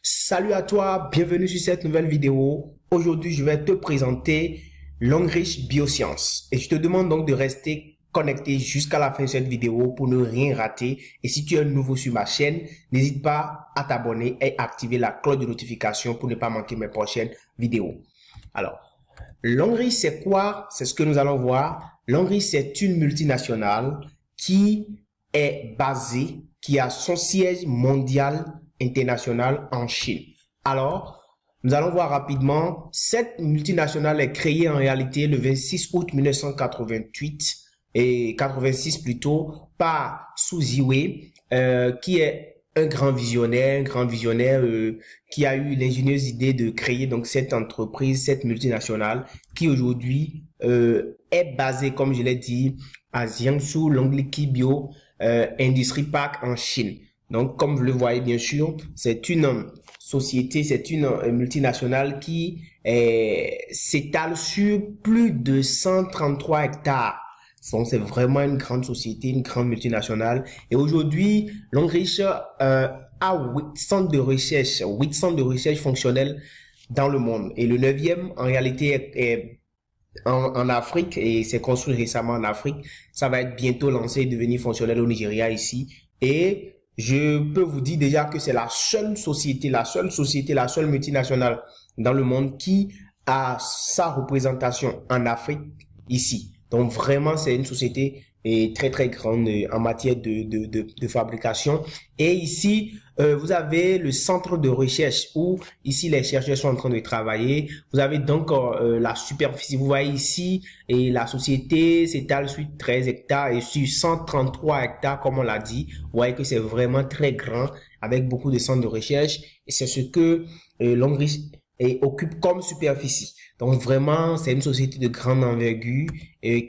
Salut à toi, bienvenue sur cette nouvelle vidéo. Aujourd'hui, je vais te présenter Longrich Biosciences et je te demande donc de rester connecté jusqu'à la fin de cette vidéo pour ne rien rater. Et si tu es nouveau sur ma chaîne, n'hésite pas à t'abonner et activer la cloche de notification pour ne pas manquer mes prochaines vidéos. Alors, Longrich, c'est quoi? C'est ce que nous allons voir. Longrich, c'est une multinationale qui est basée, qui a son siège mondial international en Chine. Alors, nous allons voir rapidement. Cette multinationale est créée en réalité le 26 août 1988 et 86 plutôt par Su Ziwei, qui est un grand visionnaire, qui a eu l'ingénieuse idée de créer donc cette entreprise, cette multinationale qui aujourd'hui est basée, comme je l'ai dit, à Jiangsu Longliki Bio Industry Park en Chine. Donc, comme vous le voyez bien sûr, c'est une société, c'est une multinationale qui s'étale sur plus de 133 hectares. Donc, c'est vraiment une grande société, une grande multinationale. Et aujourd'hui, Longrich a 8 centres de recherche fonctionnels dans le monde. Et le 9e, en réalité, est en Afrique et c'est construit récemment en Afrique. Ça va être bientôt lancé et devenir fonctionnel au Nigeria ici. Et je peux vous dire déjà que c'est la seule multinationale dans le monde qui a sa représentation en Afrique ici. Donc vraiment, c'est une société très grande en matière de fabrication. Et ici, vous avez le centre de recherche où ici les chercheurs sont en train de travailler. Vous avez donc la superficie. Vous voyez ici, et la société s'étale sur 13 hectares et sur 133 hectares, comme on l'a dit. Vous voyez que c'est vraiment très grand avec beaucoup de centres de recherche. Et c'est ce que Longrich occupe comme superficie. Donc vraiment, c'est une société de grande envergure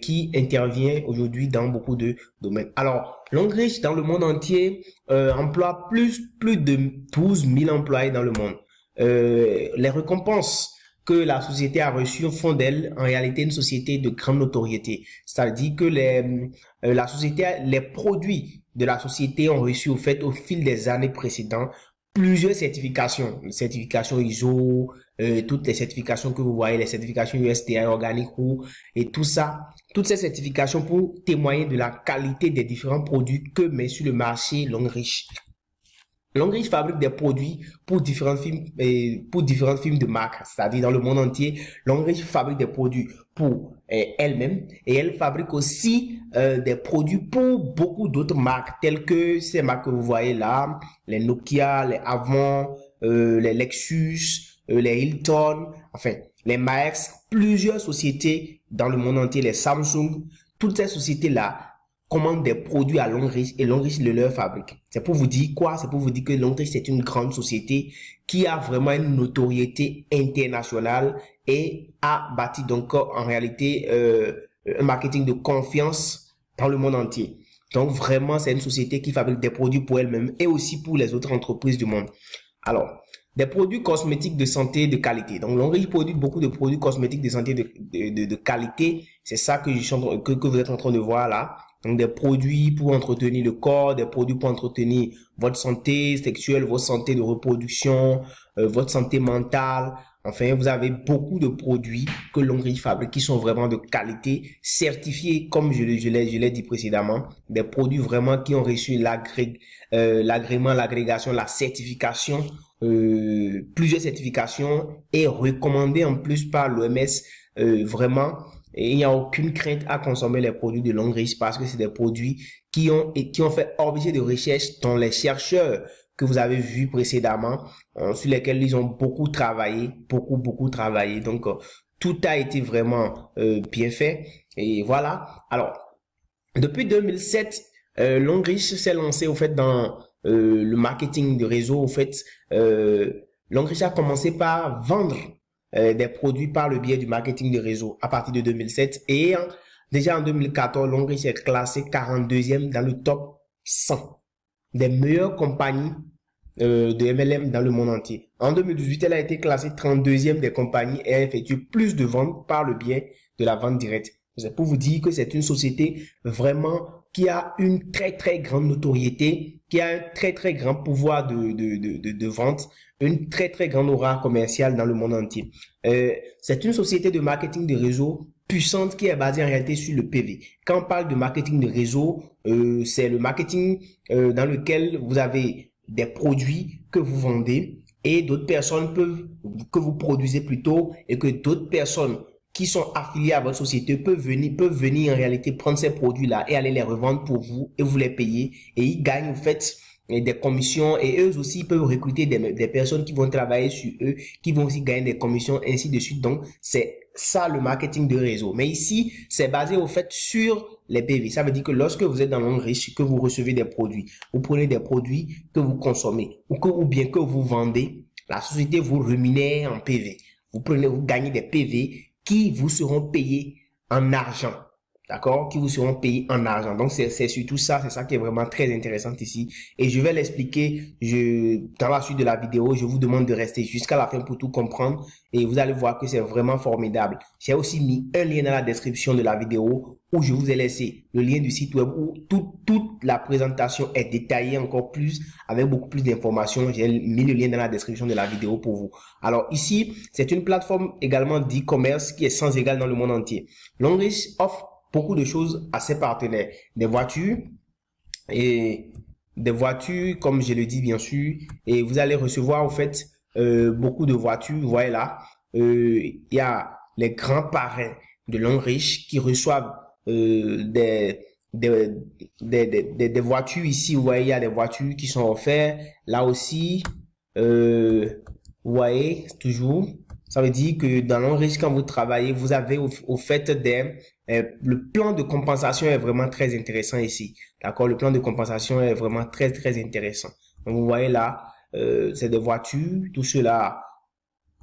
qui intervient aujourd'hui dans beaucoup de domaines. Alors, Longrich dans le monde entier emploie plus de 12 000 employés dans le monde. Les récompenses que la société a reçues font d'elle en réalité une société de grande notoriété. C'est-à-dire que les produits de la société ont reçu au fil des années précédentes plusieurs certifications ISO, toutes les certifications que vous voyez, les certifications USDA, Organic Roux et tout ça, toutes ces certifications pour témoigner de la qualité des différents produits que met sur le marché Longrich. Longrich fabrique des produits pour différentes firmes de marque, c'est-à-dire dans le monde entier. Longrich fabrique des produits pour elle-même et elle fabrique aussi des produits pour beaucoup d'autres marques telles que ces marques que vous voyez là, les Nokia, les Avon, les Lexus, les Hilton, enfin les Maersk, plusieurs sociétés dans le monde entier, les Samsung, toutes ces sociétés-là commandent des produits à Longrich et Longrich le leur fabrique. C'est pour vous dire quoi? C'est pour vous dire que Longrich c'est une grande société qui a vraiment une notoriété internationale et a bâti donc en réalité un marketing de confiance dans le monde entier. Donc vraiment c'est une société qui fabrique des produits pour elle-même et aussi pour les autres entreprises du monde. Alors, des produits cosmétiques de santé de qualité. Donc, Longrich produit beaucoup de produits cosmétiques de santé de qualité. C'est ça que vous êtes en train de voir là. Donc, des produits pour entretenir le corps, des produits pour entretenir votre santé sexuelle, votre santé de reproduction, votre santé mentale. Enfin, vous avez beaucoup de produits que Longrich fabrique qui sont vraiment de qualité, certifiés, comme je l'ai dit précédemment, des produits vraiment qui ont reçu l'agrément, l'agrégation, la certification, plusieurs certifications et recommandés en plus par l'OMS, vraiment. Et il n'y a aucune crainte à consommer les produits de Longrich parce que c'est des produits qui ont fait objet de recherche dont les chercheurs que vous avez vus précédemment, sur lesquels ils ont beaucoup travaillé. Donc, tout a été vraiment bien fait. Et voilà. Alors, depuis 2007, Longrich s'est lancé au fait dans le marketing de réseau. Au fait, Longrich a commencé par vendre des produits par le biais du marketing de réseau à partir de 2007 et déjà en 2014, Longrich est classé 42e dans le top 100 des meilleures compagnies de MLM dans le monde entier. En 2018, elle a été classée 32e des compagnies et elle effectue plus de ventes par le biais de la vente directe. C'est pour vous dire que c'est une société vraiment qui a une très grande notoriété, qui a un très grand pouvoir de vente, une très grande aura commerciale dans le monde entier. C'est une société de marketing de réseau puissante qui est basée en réalité sur le PV. Quand on parle de marketing de réseau, c'est le marketing dans lequel vous avez des produits que vous vendez et d'autres personnes que vous produisez plutôt, et que d'autres personnes qui sont affiliés à votre société peuvent venir en réalité prendre ces produits-là et aller les revendre pour vous et vous les payer, et ils gagnent en fait des commissions, et eux aussi peuvent recruter des personnes qui vont travailler sur eux, qui vont aussi gagner des commissions, ainsi de suite. Donc c'est ça le marketing de réseau. Mais ici, c'est basé au fait sur les PV. Ça veut dire que lorsque vous êtes dans le monde riche, que vous recevez des produits, vous prenez des produits que vous consommez ou bien que vous vendez, la société vous rémunère en PV. Vous gagnez des PV qui vous seront payés en argent. D'accord? Qui vous seront payés en argent. Donc, c'est surtout ça, c'est ça qui est vraiment très intéressant ici. Et je vais l'expliquer dans la suite de la vidéo. Je vous demande de rester jusqu'à la fin pour tout comprendre. Et vous allez voir que c'est vraiment formidable. J'ai aussi mis un lien dans la description de la vidéo où je vous ai laissé le lien du site web où toute la présentation est détaillée encore plus, avec beaucoup plus d'informations. J'ai mis le lien dans la description de la vidéo pour vous. Alors ici, c'est une plateforme également d'e-commerce qui est sans égal dans le monde entier. Longrich offre beaucoup de choses à ses partenaires, des voitures, comme je le dis bien sûr, et vous allez recevoir en fait beaucoup de voitures. Vous voyez là, il y a les grands parrains de Longrich qui reçoivent des voitures ici. Vous voyez, il y a des voitures qui sont offertes là aussi. Vous voyez toujours. Ça veut dire que dans Longrich, quand vous travaillez, vous avez au fait le plan de compensation est vraiment très intéressant ici. D'accord? Le plan de compensation est vraiment très intéressant. Donc, vous voyez là, c'est des voitures. Tous ceux-là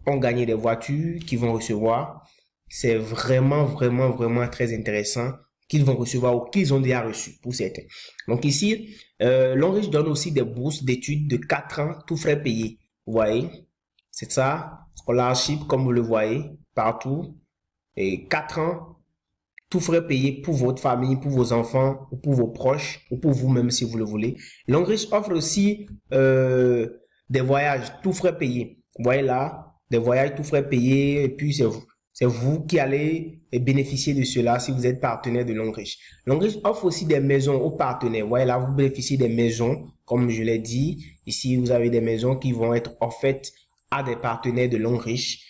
ont gagné des voitures qu'ils vont recevoir. C'est vraiment très intéressant qu'ils vont recevoir ou qu'ils ont déjà reçu pour certains. Donc ici, Longrich donne aussi des bourses d'études de 4 ans, tout frais payés. Vous voyez? C'est ça. Scholarship, comme vous le voyez, partout. Et 4 ans, tout frais payé pour votre famille, pour vos enfants, ou pour vos proches, ou pour vous-même si vous le voulez. Longrich offre aussi des voyages, tout frais payés. Vous voyez là, des voyages tout frais payés, et puis c'est vous qui allez bénéficier de cela si vous êtes partenaire de Longrich. Longrich offre aussi des maisons aux partenaires. Vous voyez là, vous bénéficiez des maisons, comme je l'ai dit. Ici, vous avez des maisons qui vont être offertes à des partenaires de Longrich.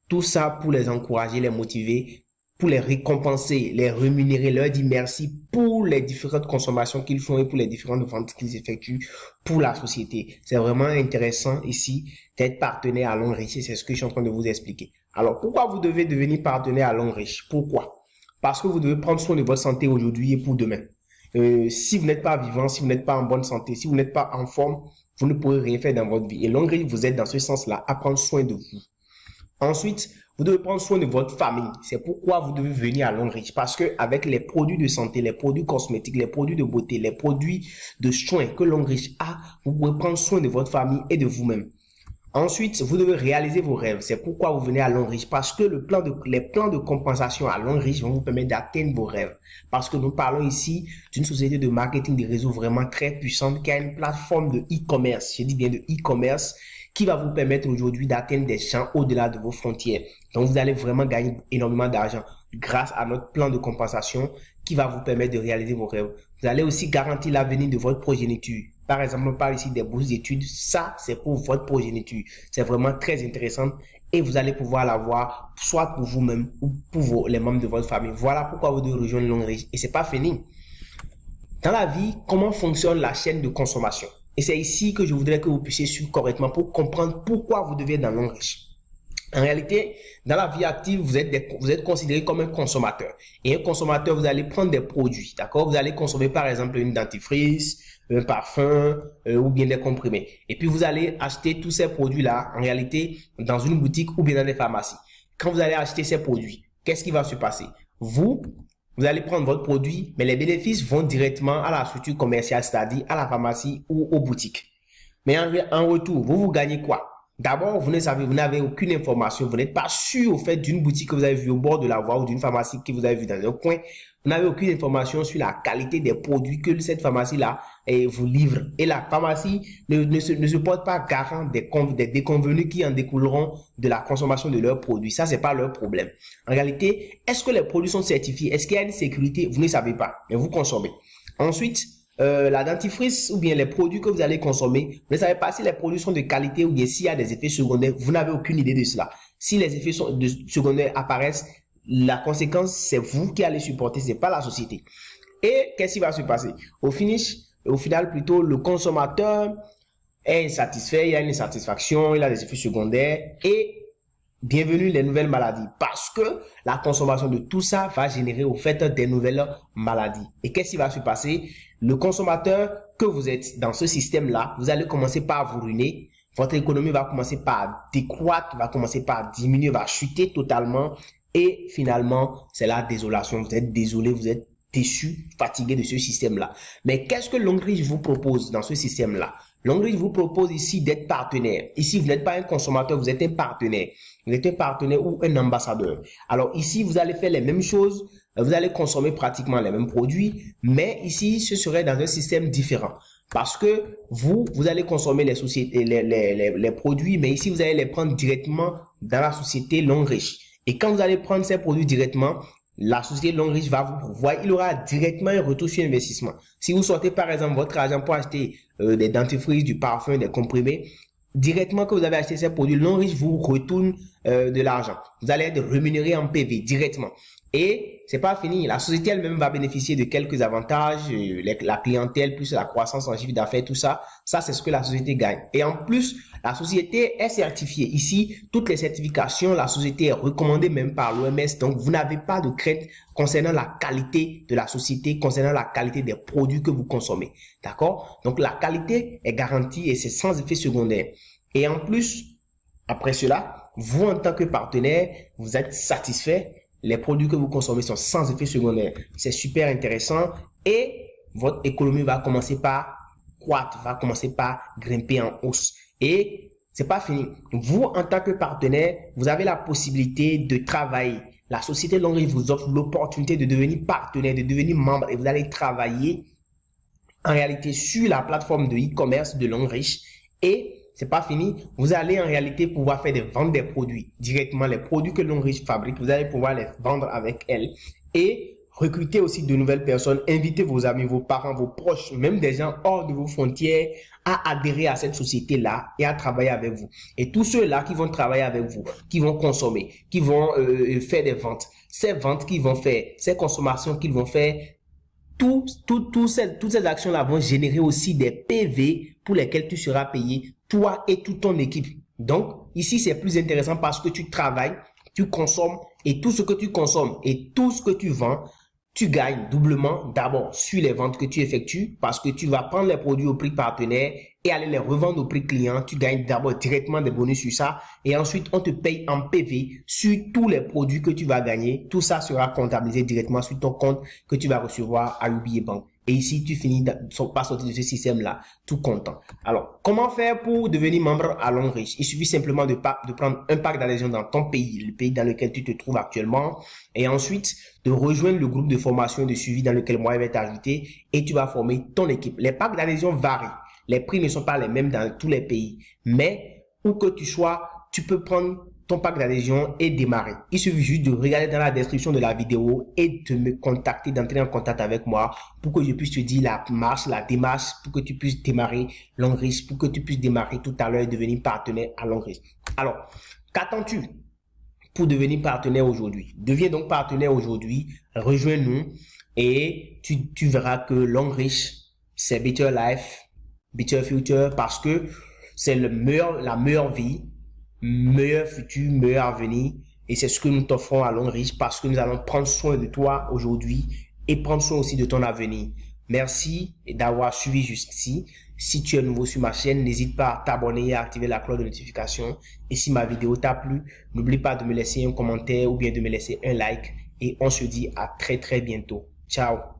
Tout ça pour les encourager, les motiver, pour les récompenser, les rémunérer, leur dire merci pour les différentes consommations qu'ils font et pour les différentes ventes qu'ils effectuent pour la société. C'est vraiment intéressant ici d'être partenaire à Longrich, c'est ce que je suis en train de vous expliquer. Alors, pourquoi vous devez devenir partenaire à Longrich? Pourquoi? Parce que vous devez prendre soin de votre santé aujourd'hui et pour demain. Si vous n'êtes pas vivant, si vous n'êtes pas en bonne santé, si vous n'êtes pas en forme, vous ne pourrez rien faire dans votre vie. Et Longrich vous aide dans ce sens-là à prendre soin de vous. Ensuite, vous devez prendre soin de votre famille. C'est pourquoi vous devez venir à Longrich. Parce que avec les produits de santé, les produits cosmétiques, les produits de beauté, les produits de soins que Longrich a, vous pouvez prendre soin de votre famille et de vous-même. Ensuite, vous devez réaliser vos rêves. C'est pourquoi vous venez à Longrich. Parce que les plans de compensation à Longrich vont vous permettre d'atteindre vos rêves. Parce que nous parlons ici d'une société de marketing de réseau vraiment très puissante qui a une plateforme de e-commerce. Je dis bien de e-commerce, qui va vous permettre aujourd'hui d'atteindre des champs au-delà de vos frontières. Donc, vous allez vraiment gagner énormément d'argent grâce à notre plan de compensation qui va vous permettre de réaliser vos rêves. Vous allez aussi garantir l'avenir de votre progéniture. Par exemple, on parle ici des bourses d'études. Ça, c'est pour votre progéniture. C'est vraiment très intéressant et vous allez pouvoir l'avoir soit pour vous-même ou pour les membres de votre famille. Voilà pourquoi vous devez rejoindre Longrich. Et c'est pas fini. Dans la vie, comment fonctionne la chaîne de consommation? Et c'est ici que je voudrais que vous puissiez suivre correctement pour comprendre pourquoi vous devez être dans Longrich. En réalité, dans la vie active, vous êtes considéré comme un consommateur. Et un consommateur, vous allez prendre des produits, d'accord? Vous allez consommer par exemple une dentifrice, un parfum ou bien des comprimés. Et puis vous allez acheter tous ces produits-là, en réalité, dans une boutique ou bien dans des pharmacies. Quand vous allez acheter ces produits, qu'est-ce qui va se passer? Vous allez prendre votre produit, mais les bénéfices vont directement à la structure commerciale, c'est-à-dire à la pharmacie ou aux boutiques. Mais en retour, vous gagnez quoi? D'abord, vous n'avez aucune information, vous n'êtes pas sûr au fait d'une boutique que vous avez vue au bord de la voie ou d'une pharmacie que vous avez vue dans un coin. Vous n'avez aucune information sur la qualité des produits que cette pharmacie-là vous livre. Et la pharmacie ne se porte pas garant des déconvenus qui en découleront de la consommation de leurs produits. Ça, c'est pas leur problème. En réalité, est-ce que les produits sont certifiés? Est-ce qu'il y a une sécurité? Vous ne savez pas, mais vous consommez. Ensuite, la dentifrice ou bien les produits que vous allez consommer, vous ne savez pas si les produits sont de qualité ou bien s'il y a des effets secondaires. Vous n'avez aucune idée de cela. Si les effets secondaires apparaissent, la conséquence, c'est vous qui allez supporter, c'est pas la société. Et qu'est-ce qui va se passer? Au final, plutôt, le consommateur est insatisfait, il y a une insatisfaction, il a des effets secondaires et bienvenue les nouvelles maladies parce que la consommation de tout ça va générer au fait des nouvelles maladies. Et qu'est-ce qui va se passer? Le consommateur que vous êtes dans ce système-là, vous allez commencer par vous ruiner. Votre économie va commencer par décroître, va commencer par diminuer, va chuter totalement. Et finalement, c'est la désolation. Vous êtes désolé, vous êtes déçu, fatigué de ce système-là. Mais qu'est-ce que Longrich vous propose dans ce système-là? Longrich vous propose ici d'être partenaire. Ici, vous n'êtes pas un consommateur, vous êtes un partenaire. Vous êtes un partenaire ou un ambassadeur. Alors ici, vous allez faire les mêmes choses. Vous allez consommer pratiquement les mêmes produits. Mais ici, ce serait dans un système différent. Parce que vous allez consommer les produits, mais ici, vous allez les prendre directement dans la société Longrich. Et quand vous allez prendre ces produits directement, la société Longrich va vous pourvoir, il aura directement un retour sur investissement. Si vous sortez par exemple votre argent pour acheter des dentifrices, du parfum, des comprimés, directement que vous avez acheté ces produits, Longrich vous retourne de l'argent. Vous allez être rémunéré en PV directement. Et c'est pas fini, la société elle-même va bénéficier de quelques avantages, la clientèle plus la croissance en chiffre d'affaires, tout ça. Ça, c'est ce que la société gagne. Et en plus, la société est certifiée. Ici, toutes les certifications, la société est recommandée même par l'OMS. Donc, vous n'avez pas de crainte concernant la qualité de la société, concernant la qualité des produits que vous consommez. D'accord? Donc, la qualité est garantie et c'est sans effet secondaire. Et en plus, après cela, vous en tant que partenaire, vous êtes satisfait. Les produits que vous consommez sont sans effet secondaire. C'est super intéressant et votre économie va commencer par croître, va commencer par grimper en hausse. Et c'est pas fini. Vous, en tant que partenaire, vous avez la possibilité de travailler. La société Longrich vous offre l'opportunité de devenir partenaire, de devenir membre et vous allez travailler en réalité sur la plateforme de e-commerce de Longrich et c'est pas fini. Vous allez en réalité pouvoir faire des ventes des produits directement, les produits que Longrich fabrique, vous allez pouvoir les vendre avec elle et recruter aussi de nouvelles personnes, inviter vos amis, vos parents, vos proches, même des gens hors de vos frontières à adhérer à cette société-là et à travailler avec vous. Et tous ceux-là qui vont travailler avec vous, qui vont consommer, qui vont faire des ventes, ces ventes qu'ils vont faire, ces consommations qu'ils vont faire, toutes ces actions-là vont générer aussi des PV pour lesquels tu seras payé, toi et toute ton équipe. Donc, ici, c'est plus intéressant parce que tu travailles, tu consommes et tout ce que tu consommes et tout ce que tu vends, tu gagnes doublement d'abord sur les ventes que tu effectues parce que tu vas prendre les produits au prix partenaire et aller les revendre au prix client. Tu gagnes d'abord directement des bonus sur ça et ensuite on te paye en PV sur tous les produits que tu vas gagner. Tout ça sera comptabilisé directement sur ton compte que tu vas recevoir à UBA Bank. Et ici, tu finis par sortir de ce système-là, tout content. Alors, comment faire pour devenir membre à Longrich? Il suffit simplement de prendre un pack d'adhésion dans ton pays, le pays dans lequel tu te trouves actuellement, et ensuite de rejoindre le groupe de formation et de suivi dans lequel moi je vais t'ajouter, et tu vas former ton équipe. Les packs d'adhésion varient. Les prix ne sont pas les mêmes dans tous les pays, mais où que tu sois, tu peux prendre ton pack d'adhésion et démarrer. Il suffit juste de regarder dans la description de la vidéo et de me contacter, d'entrer en contact avec moi pour que je puisse te dire la démarche, pour que tu puisses démarrer Longrich, pour que tu puisses démarrer tout à l'heure et devenir partenaire à Longrich. Alors, qu'attends-tu pour devenir partenaire aujourd'hui? Deviens donc partenaire aujourd'hui, rejoins-nous et tu verras que Longrich, c'est Better Life, Better Future parce que c'est la meilleure vie, meilleur futur, meilleur avenir et c'est ce que nous t'offrons à Longrich parce que nous allons prendre soin de toi aujourd'hui et prendre soin aussi de ton avenir. Merci d'avoir suivi jusqu'ici. Si tu es nouveau sur ma chaîne, n'hésite pas à t'abonner et à activer la cloche de notification. Et si ma vidéo t'a plu, n'oublie pas de me laisser un commentaire ou bien de me laisser un like et on se dit à très bientôt. Ciao.